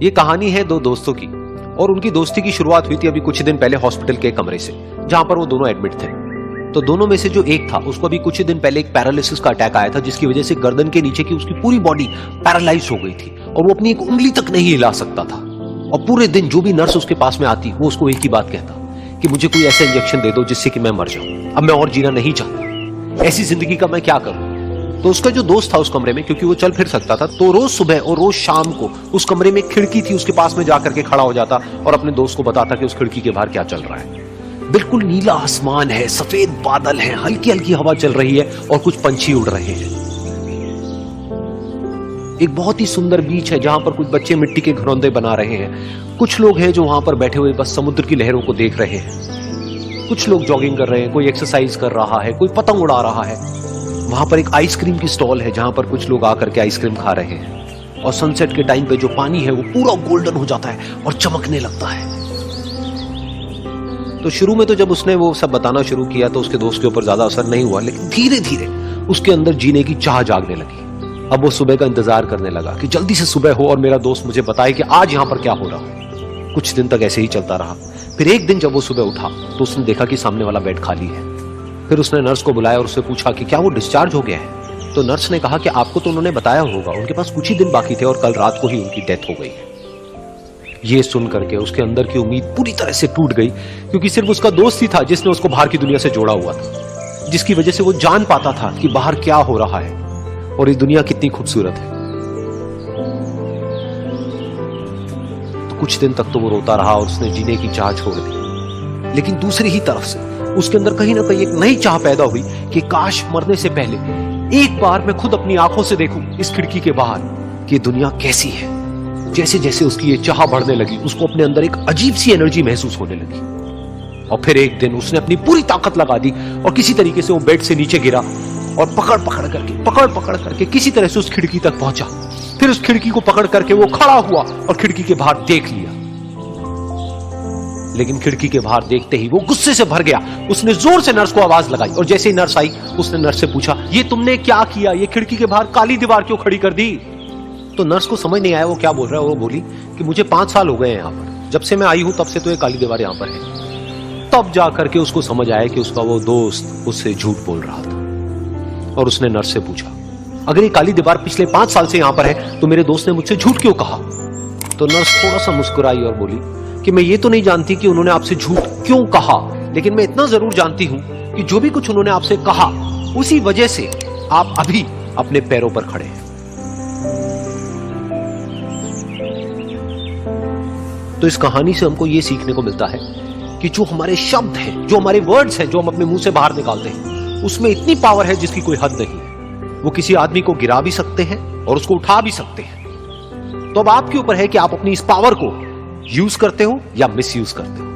ये कहानी है दो दोस्तों की और उनकी दोस्ती की शुरुआत हुई थी अभी कुछ दिन पहले हॉस्पिटल के कमरे से, जहां पर वो दोनों एडमिट थे। तो दोनों में से जो एक था उसको अभी कुछ दिन पहले एक पैरालिसिस का अटैक आया था, जिसकी वजह से गर्दन के नीचे की उसकी पूरी बॉडी पैरालाइज हो गई थी और वो अपनी एक उंगली तक नहीं हिला सकता था। और पूरे दिन जो भी नर्स उसके पास में आती वो उसको एक ही बात कहता कि मुझे कोई ऐसा इंजेक्शन दे दो जिससे कि मैं मर जाऊं, अब मैं और जीना नहीं चाहता, ऐसी जिंदगी का मैं क्या करूं। तो उसका जो दोस्त था उस कमरे में, क्योंकि वो चल फिर सकता था, तो रोज सुबह और रोज शाम को उस कमरे में एक खिड़की थी, उसके पास में जाकर के खड़ा हो जाता और अपने दोस्त को बताता कि उस खिड़की के बाहर क्या चल रहा है। बिल्कुल नीला आसमान है, सफेद बादल है, हल्की हल्की हवा चल रही है और कुछ पंछी उड़ रहे हैं। एक बहुत ही सुंदर बीच है जहां पर कुछ बच्चे मिट्टी के घरौंदे बना रहे हैं। कुछ लोग हैं जो वहां पर बैठे हुए बस समुद्र की लहरों को देख रहे हैं। कुछ लोग जॉगिंग कर रहे हैं, कोई एक्सरसाइज कर रहा है, कोई पतंग उड़ा रहा है। वहां पर एक आइसक्रीम की स्टॉल है जहां पर कुछ लोग आकर के आइसक्रीम खा रहे हैं। और सनसेट के टाइम पे जो पानी है वो पूरा गोल्डन हो जाता है और चमकने लगता है। तो शुरू में तो जब उसने वो सब बताना शुरू किया तो उसके दोस्त के ऊपर ज्यादा असर नहीं हुआ, लेकिन धीरे धीरे उसके अंदर जीने की चाह जागने लगी। अब वो सुबह का इंतजार करने लगा कि जल्दी से सुबह हो और मेरा दोस्त मुझे बताए कि आज यहां पर क्या हो रहा है। कुछ दिन तक ऐसे ही चलता रहा। फिर एक दिन जब वो सुबह उठा तो उसने देखा कि सामने वाला बेड खाली है। फिर उसने नर्स को बुलाया और उससे पूछा कि क्या वो डिस्चार्ज हो गया है। तो नर्स ने कहा कि आपको तो उन्होंने बताया होगा, उनके पास कुछ ही दिन बाकी थे और कल रात को ही उनकी डेथ हो गई है। ये सुन करके उसके अंदर की उम्मीद पूरी तरह से टूट गई, क्योंकि सिर्फ उसका दोस्त ही था जिसने उसको बाहर की दुनिया से जोड़ा हुआ था, जिसकी वजह से वो जान पाता था कि बाहर क्या हो रहा है और ये दुनिया कितनी खूबसूरत है। तो कुछ दिन तक तो वो रोता रहा और उसने जीने की चाह छोड़ दी। लेकिन दूसरी ही तरफ से उसके अंदर कहीं ना कहीं एक नई चाह पैदा हुई कि काश मरने से पहले एक बार मैं खुद अपनी आंखों से देखूं इस खिड़की के बाहर कि दुनिया कैसी है। जैसे जैसे उसकी ये चाह बढ़ने लगी, उसको अपने अंदर एक अजीब सी एनर्जी महसूस होने लगी। और फिर एक दिन उसने अपनी पूरी ताकत लगा दी और किसी तरीके से वो बेड से नीचे गिरा और पकड़ पकड़ करके किसी तरह से उस खिड़की तक पहुंचा। फिर उस खिड़की को पकड़ करके वो खड़ा हुआ और खिड़की के बाहर देख लिया। लेकिन खिड़की के बाहर देखते ही वो गुस्से से भर गया। उसने जोर से नर्स को आवाज लगाई और जैसे ही नर्स आई उसने नर्स से पूछा, ये तुमने क्या किया, ये खिड़की के बाहर काली दीवार क्यों खड़ी कर दी। तो नर्स को समझ नहीं आया वो क्या बोल रहा है। वो बोली कि मुझे 5 साल हो गए हैं यहाँ पर, जब से मैं आई हूं तब से तो ये काली दीवार यहाँ पर है। तब जाकर के उसको समझ आया कि उसका वो दोस्त उससे झूठ बोल रहा था। और उसने नर्स से पूछा, अगर ये काली दीवार पिछले 5 साल से यहाँ पर है तो मेरे दोस्त ने मुझसे झूठ क्यों कहा। तो नर्स थोड़ा सा मुस्कुराई और बोली कि मैं ये तो नहीं जानती कि उन्होंने आपसे झूठ क्यों कहा, लेकिन मैं इतना जरूर जानती हूं कि जो भी कुछ उन्होंने आपसे कहा उसी वजह से आप अभी अपने पैरों पर खड़े हैं। तो इस कहानी से हमको ये सीखने को मिलता है कि जो हमारे शब्द हैं, जो हमारे वर्ड्स हैं, जो हम अपने मुंह से बाहर निकालते हैं, उसमें इतनी पावर है जिसकी कोई हद नहीं है। वो किसी आदमी को गिरा भी सकते हैं और उसको उठा भी सकते हैं। तो अब आपके ऊपर है कि आप अपनी इस पावर को यूज करते हो या मिस यूज करते हो।